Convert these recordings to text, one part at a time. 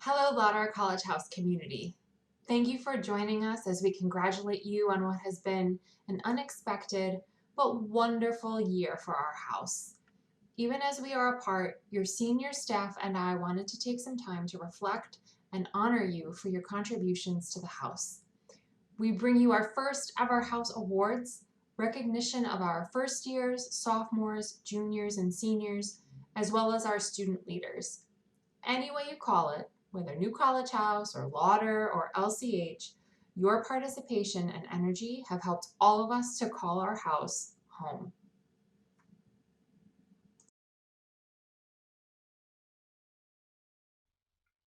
Hello, Lauderdale College House community. Thank you for joining us as we congratulate you on what has been an unexpected but wonderful year for our house. Even as we are apart, your senior staff and I wanted to take some time to reflect and honor you for your contributions to the house. We bring you our first ever house awards, recognition of our first years, sophomores, juniors, and seniors, as well as our student leaders. Any way you call it, whether New College House or Lauder or LCH, your participation and energy have helped all of us to call our house home.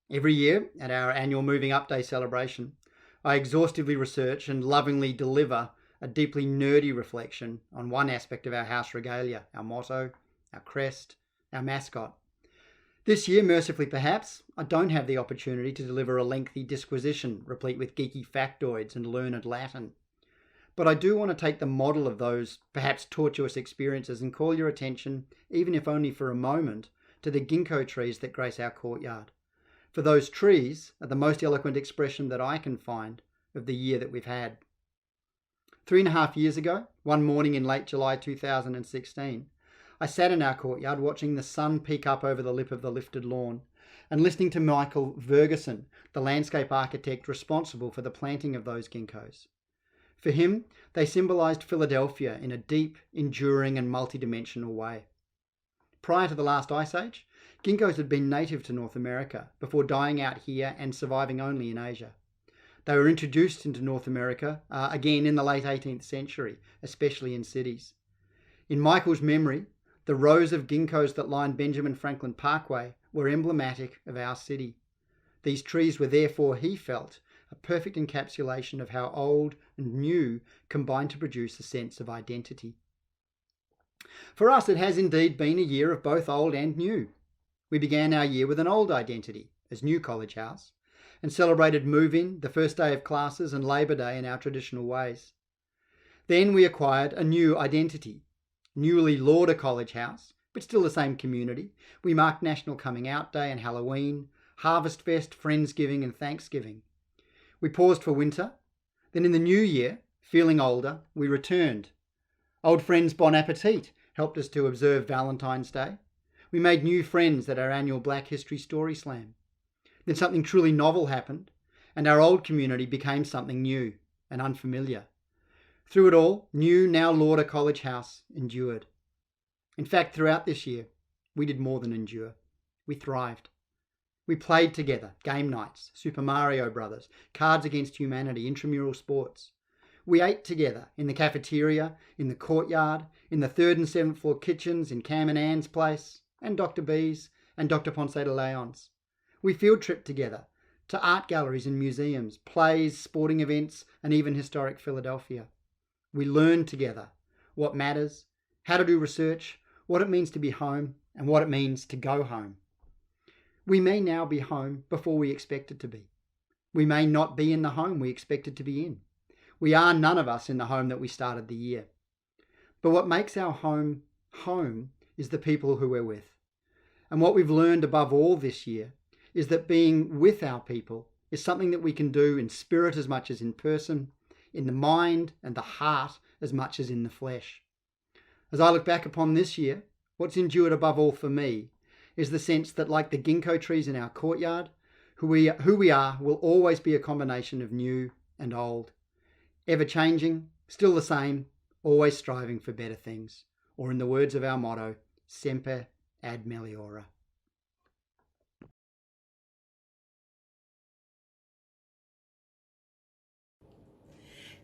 Every year at our annual Moving Up Day celebration, I exhaustively research and lovingly deliver a deeply nerdy reflection on one aspect of our house regalia, our motto, our crest, our mascot. This year, mercifully perhaps, I don't have the opportunity to deliver a lengthy disquisition replete with geeky factoids and learned Latin. But I do want to take the model of those perhaps tortuous experiences and call your attention, even if only for a moment, to the ginkgo trees that grace our courtyard. For those trees are the most eloquent expression that I can find of the year that we've had. 3.5 years ago, one morning in late July 2016, I sat in our courtyard watching the sun peek up over the lip of the lifted lawn and listening to Michael Vergessen, the landscape architect responsible for the planting of those ginkgos. For him, they symbolised Philadelphia in a deep, enduring and multidimensional way. Prior to the last ice age, ginkgos had been native to North America before dying out here and surviving only in Asia. They were introduced into North America again in the late 18th century, especially in cities. In Michael's memory, the rows of ginkgos that lined Benjamin Franklin Parkway were emblematic of our city. These trees were therefore, he felt, a perfect encapsulation of how old and new combined to produce a sense of identity. For us, it has indeed been a year of both old and new. We began our year with an old identity as New College House and celebrated move-in, the first day of classes and Labour Day in our traditional ways. Then we acquired a new identity, newly Lauder College House, but still the same community. We marked National Coming Out Day and Halloween, Harvest Fest, Friendsgiving and Thanksgiving. We paused for winter. Then in the new year, feeling older, we returned. Old friends Bon Appetit helped us to observe Valentine's Day. We made new friends at our annual Black History Story Slam. Then something truly novel happened, and our old community became something new and unfamiliar. Through it all, new, now Lauder College House endured. In fact, throughout this year, we did more than endure. We thrived. We played together, game nights, Super Mario Brothers, Cards Against Humanity, intramural sports. We ate together in the cafeteria, in the courtyard, in the 3rd and 7th floor kitchens, in Cam and Anne's place, and Dr. B's, and Dr. Ponce de Leon's. We field tripped together to art galleries and museums, plays, sporting events, and even historic Philadelphia. We learned together what matters, how to do research, what it means to be home, and what it means to go home. We may now be home before we expected to be. We may not be in the home we expected to be in. We are none of us in the home that we started the year. But what makes our home home is the people who we're with. And what we've learned above all this year is that being with our people is something that we can do in spirit as much as in person, in the mind and the heart as much as in the flesh. As I look back upon this year, what's endured above all for me is the sense that, like the ginkgo trees in our courtyard, who we are will always be a combination of new and old. Ever changing, still the same, always striving for better things. Or in the words of our motto, Semper ad meliora.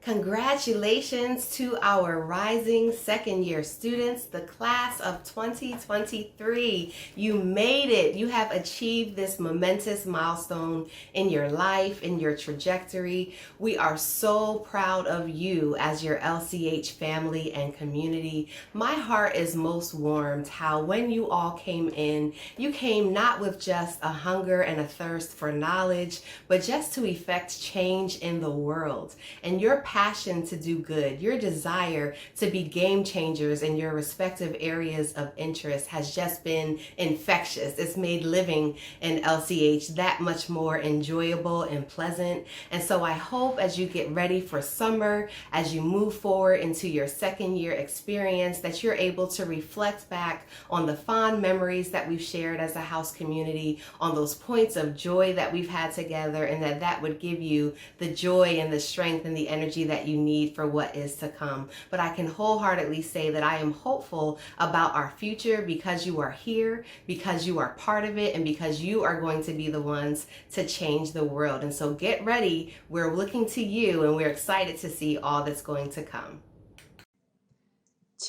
Congratulations to our rising second-year students, the class of 2023. You made it. You have achieved this momentous milestone in your life, in your trajectory. We are so proud of you as your LCH family and community. My heart is most warmed how when you all came in, you came not with just a hunger and a thirst for knowledge, but just to effect change in the world. And your passion to do good, your desire to be game changers in your respective areas of interest has just been infectious. It's made living in LCH that much more enjoyable and pleasant. And so I hope as you get ready for summer, as you move forward into your second year experience, that you're able to reflect back on the fond memories that we've shared as a house community, on those points of joy that we've had together, and that would give you the joy and the strength and the energy that you need for what is to come. But I can wholeheartedly say that I am hopeful about our future because you are here, because you are part of it, and because you are going to be the ones to change the world. And so get ready. We're looking to you, and we're excited to see all that's going to come.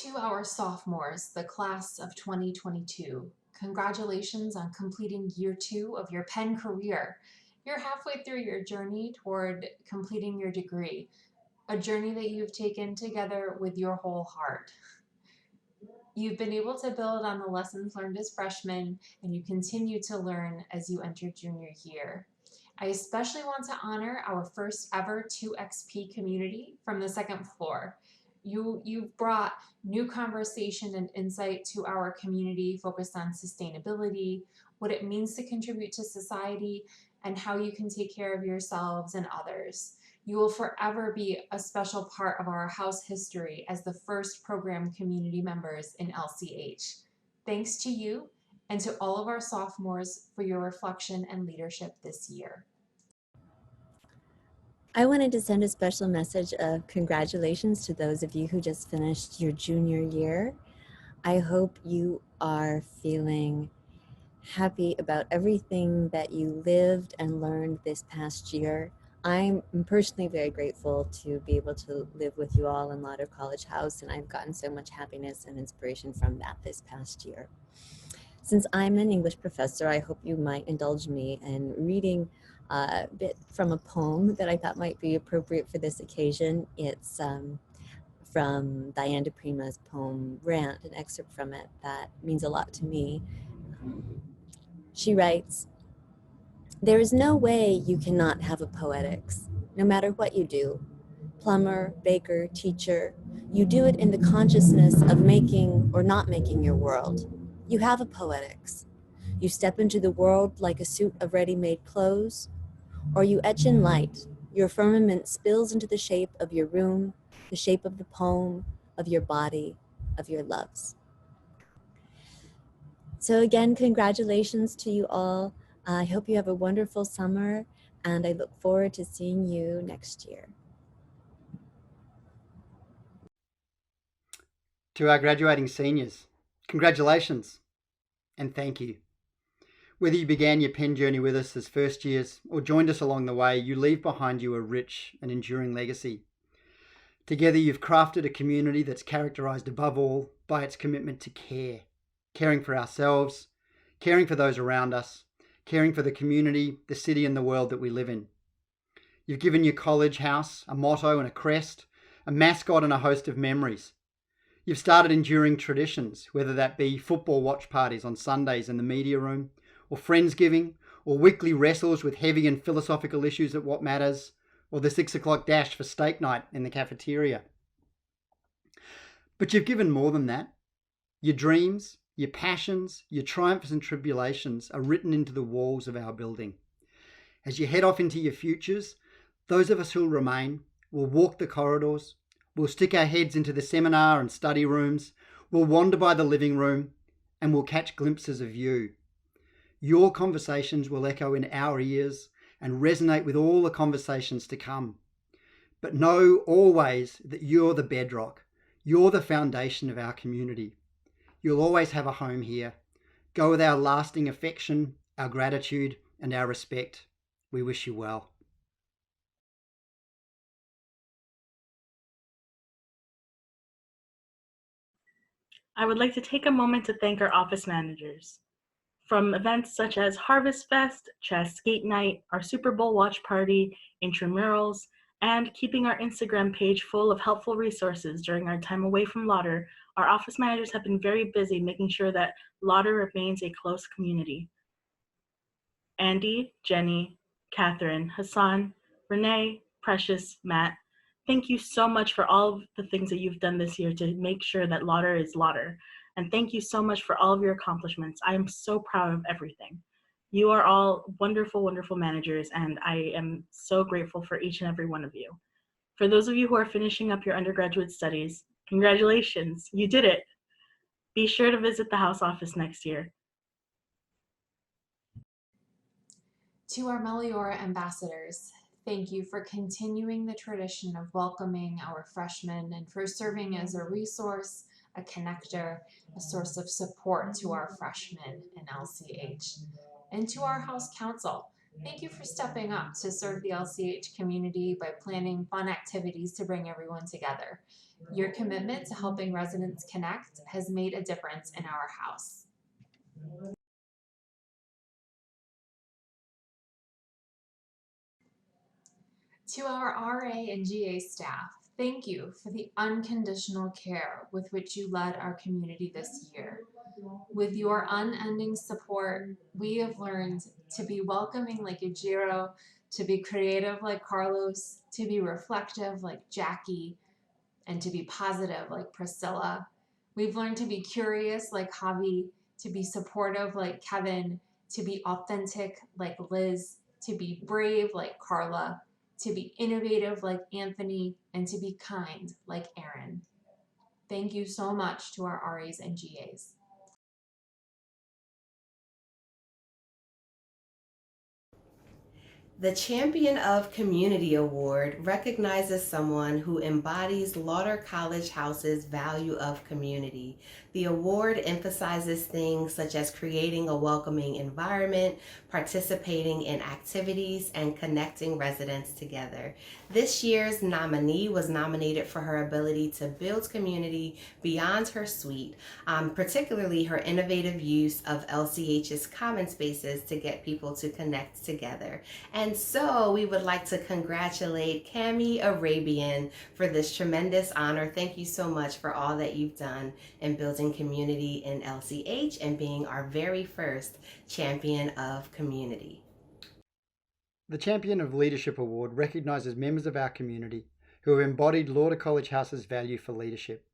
To our sophomores, the class of 2022, congratulations on completing year 2 of your Penn career. You're halfway through your journey toward completing your degree, a journey that you've taken together with your whole heart. You've been able to build on the lessons learned as freshmen, and you continue to learn as you enter junior year. I especially want to honor our first ever 2XP community from the second floor. You've brought new conversation and insight to our community focused on sustainability, what it means to contribute to society, and how you can take care of yourselves and others. You will forever be a special part of our house history as the first program community members in LCH. Thanks to you and to all of our sophomores for your reflection and leadership this year. I wanted to send a special message of congratulations to those of you who just finished your junior year. I hope you are feeling happy about everything that you lived and learned this past year. I'm personally very grateful to be able to live with you all in Lauder College House, and I've gotten so much happiness and inspiration from that this past year. Since I'm an English professor, I hope you might indulge me in reading a bit from a poem that I thought might be appropriate for this occasion. It's from Diane de Prima's poem Rant, an excerpt from it that means a lot to me. She writes, "There is no way you cannot have a poetics, no matter what you do. Plumber, baker, teacher, you do it in the consciousness of making or not making your world. You have a poetics. You step into the world like a suit of ready-made clothes, or you etch in light. Your firmament spills into the shape of your room, the shape of the poem, of your body, of your loves." So again, congratulations to you all. I hope you have a wonderful summer, and I look forward to seeing you next year. To our graduating seniors, congratulations and thank you. Whether you began your Penn journey with us as first years or joined us along the way, you leave behind you a rich and enduring legacy. Together, you've crafted a community that's characterised above all by its commitment to care, caring for ourselves, caring for those around us, caring for the community, the city and the world that we live in. You've given your college house a motto and a crest, a mascot and a host of memories. You've started enduring traditions, whether that be football watch parties on Sundays in the media room, or Friendsgiving, or weekly wrestles with heavy and philosophical issues at What Matters, or the 6 o'clock dash for steak night in the cafeteria. But you've given more than that. Your dreams, your passions, your triumphs and tribulations are written into the walls of our building. As you head off into your futures, those of us who'll remain will walk the corridors, we'll stick our heads into the seminar and study rooms, we'll wander by the living room, and we'll catch glimpses of you. Your conversations will echo in our ears and resonate with all the conversations to come. But know always that you're the bedrock. You're the foundation of our community. You'll always have a home here. Go with our lasting affection, our gratitude, and our respect. We wish you well. I would like to take a moment to thank our office managers. From events such as Harvest Fest, Chess Skate Night, our Super Bowl watch party, intramurals, and keeping our Instagram page full of helpful resources during our time away from Lauder, our office managers have been very busy making sure that Lauder remains a close community. Andy, Jenny, Catherine, Hassan, Renee, Precious, Matt, Thank you so much for all of the things that you've done this year to make sure that Lauder is Lauder. And thank you so much for all of your accomplishments. I am so proud of everything. You are all wonderful, wonderful managers, and I am so grateful for each and every one of you. For those of you who are finishing up your undergraduate studies, congratulations, you did it. Be sure to visit the House office next year. To our Meliora ambassadors, thank you for continuing the tradition of welcoming our freshmen and for serving as a resource, a connector, a source of support to our freshmen in LCH. And to our House Council, thank you for stepping up to serve the LCH community by planning fun activities to bring everyone together. Your commitment to helping residents connect has made a difference in our house. To our RA and GA staff, thank you for the unconditional care with which you led our community this year. With your unending support, we have learned to be welcoming like Ejiro, to be creative like Carlos, to be reflective like Jackie, and to be positive like Priscilla. We've learned to be curious like Javi, to be supportive like Kevin, to be authentic like Liz, to be brave like Carla, to be innovative like Anthony, and to be kind like Aaron. Thank you so much to our RAs and GAs. The Champion of Community Award recognizes someone who embodies Lauder College House's value of community. The award emphasizes things such as creating a welcoming environment, participating in activities, and connecting residents together. This year's nominee was nominated for her ability to build community beyond her suite, particularly her innovative use of LCH's common spaces to get people to connect together. And so we would like to congratulate Cami Arabian for this tremendous honor. Thank you so much for all that you've done in building community in LCH and being our very first Champion of Community. The Champion of Leadership Award recognises members of our community who have embodied Lauder College House's value for leadership.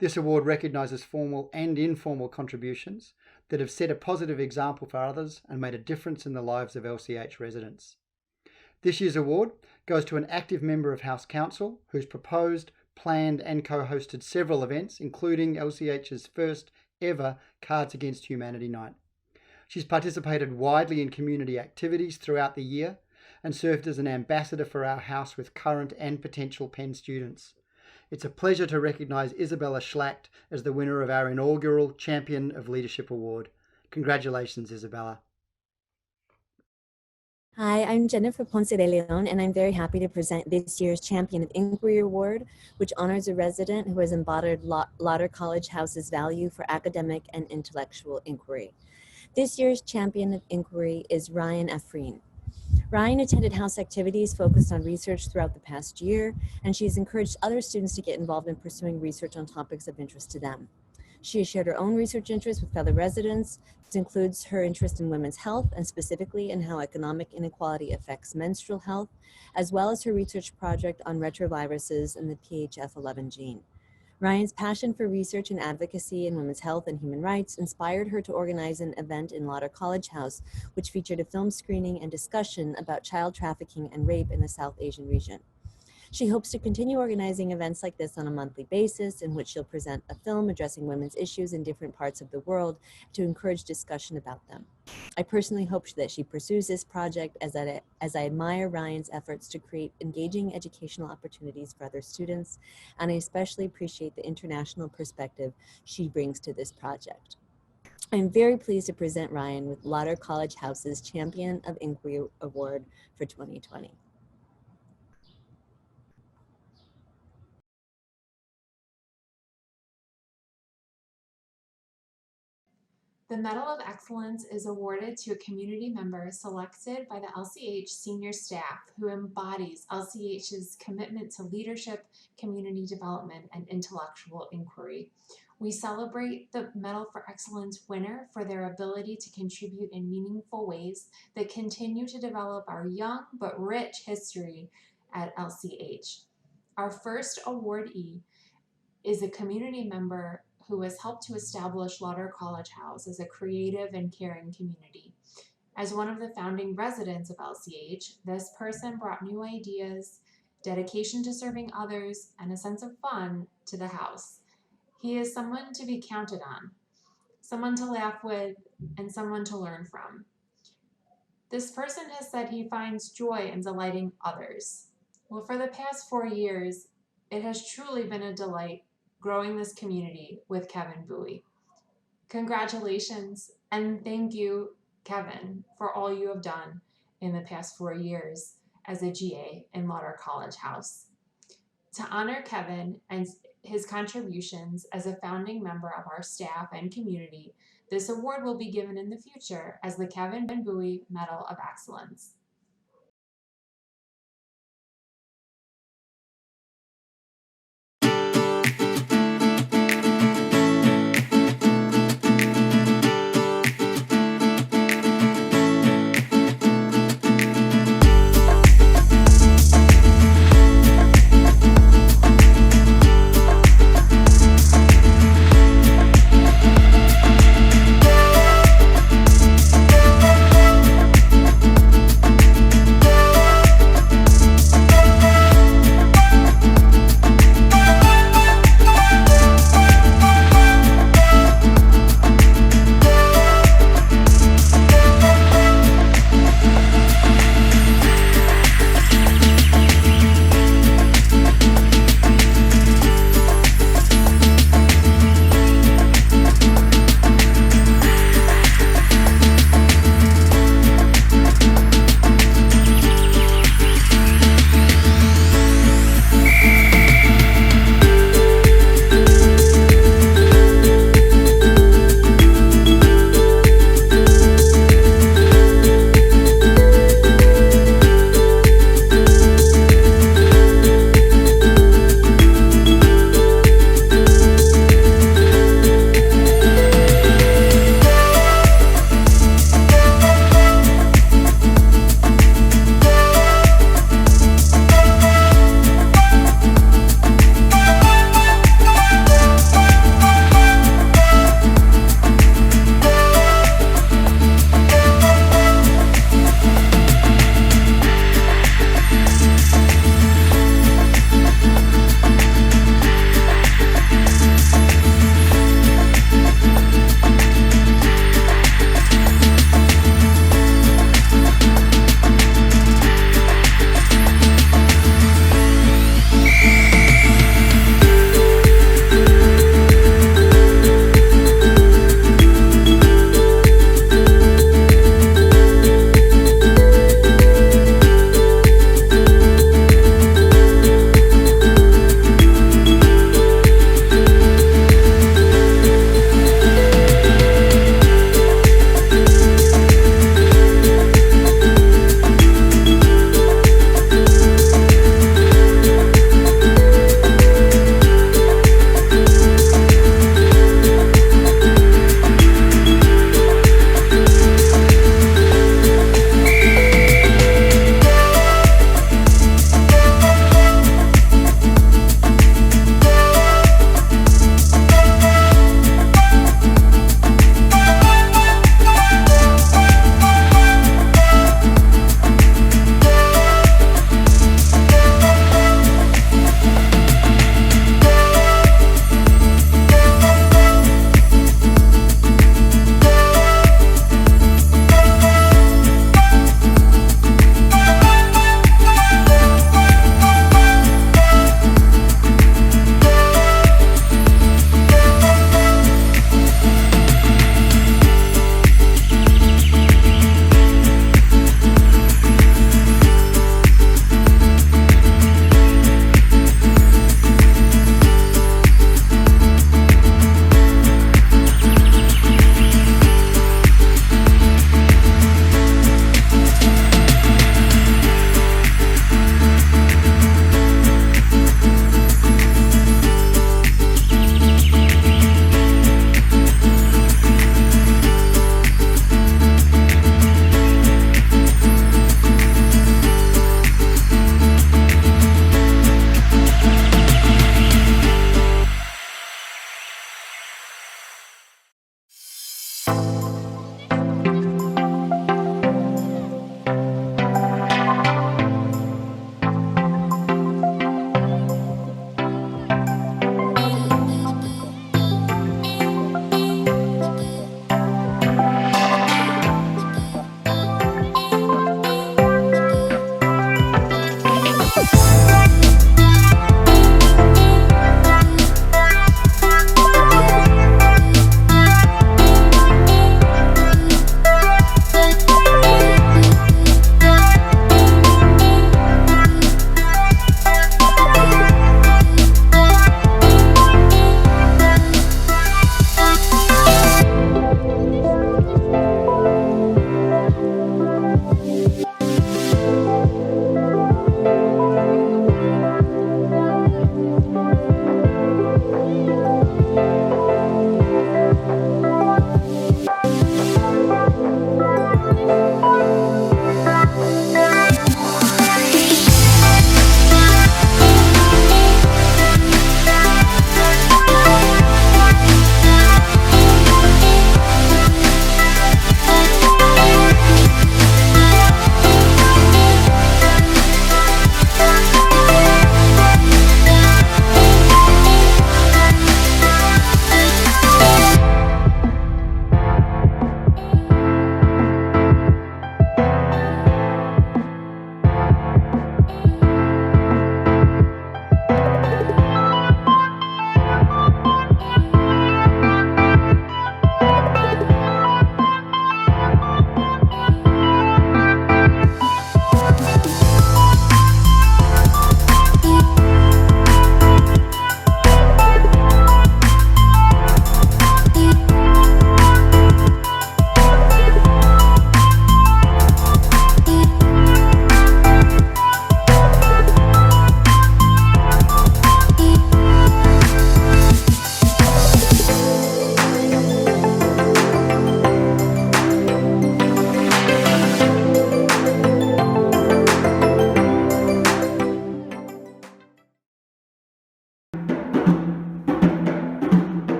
This award recognises formal and informal contributions that have set a positive example for others and made a difference in the lives of LCH residents. This year's award goes to an active member of House Council who's proposed, planned and co-hosted several events, including LCH's first ever Cards Against Humanity Night. She's participated widely in community activities throughout the year and served as an ambassador for our house with current and potential Penn students. It's a pleasure to recognise Isabella Schlacht as the winner of our inaugural Champion of Leadership Award. Congratulations, Isabella. Hi, I'm Jennifer Ponce de Leon, and I'm very happy to present this year's Champion of Inquiry Award, which honors a resident who has embodied Lauder College House's value for academic and intellectual inquiry. This year's Champion of Inquiry is Ryan Afreen. Ryan attended House activities focused on research throughout the past year, and she's encouraged other students to get involved in pursuing research on topics of interest to them. She has shared her own research interests with fellow residents. This includes her interest in women's health and specifically in how economic inequality affects menstrual health, as well as her research project on retroviruses and the PHF11 gene. Ryan's passion for research and advocacy in women's health and human rights inspired her to organize an event in Lauder College House, which featured a film screening and discussion about child trafficking and rape in the South Asian region. She hopes to continue organizing events like this on a monthly basis, in which she'll present a film addressing women's issues in different parts of the world to encourage discussion about them. I personally hope that she pursues this project as I admire Ryan's efforts to create engaging educational opportunities for other students, and I especially appreciate the international perspective she brings to this project. I'm very pleased to present Ryan with Lauder College House's Champion of Inquiry Award for 2020. The Medal of Excellence is awarded to a community member selected by the LCH senior staff who embodies LCH's commitment to leadership, community development, and intellectual inquiry. We celebrate the Medal for Excellence winner for their ability to contribute in meaningful ways that continue to develop our young but rich history at LCH. Our first awardee is a community member who has helped to establish Lauder College House as a creative and caring community. As one of the founding residents of LCH, this person brought new ideas, dedication to serving others, and a sense of fun to the house. He is someone to be counted on, someone to laugh with, and someone to learn from. This person has said he finds joy in delighting others. Well, for the past 4 years, it has truly been a delight growing this community with Kevin Bowie. Congratulations and thank you, Kevin, for all you have done in the past 4 years as a GA in Lauder College House. To honor Kevin and his contributions as a founding member of our staff and community, this award will be given in the future as the Kevin Bowie Medal of Excellence.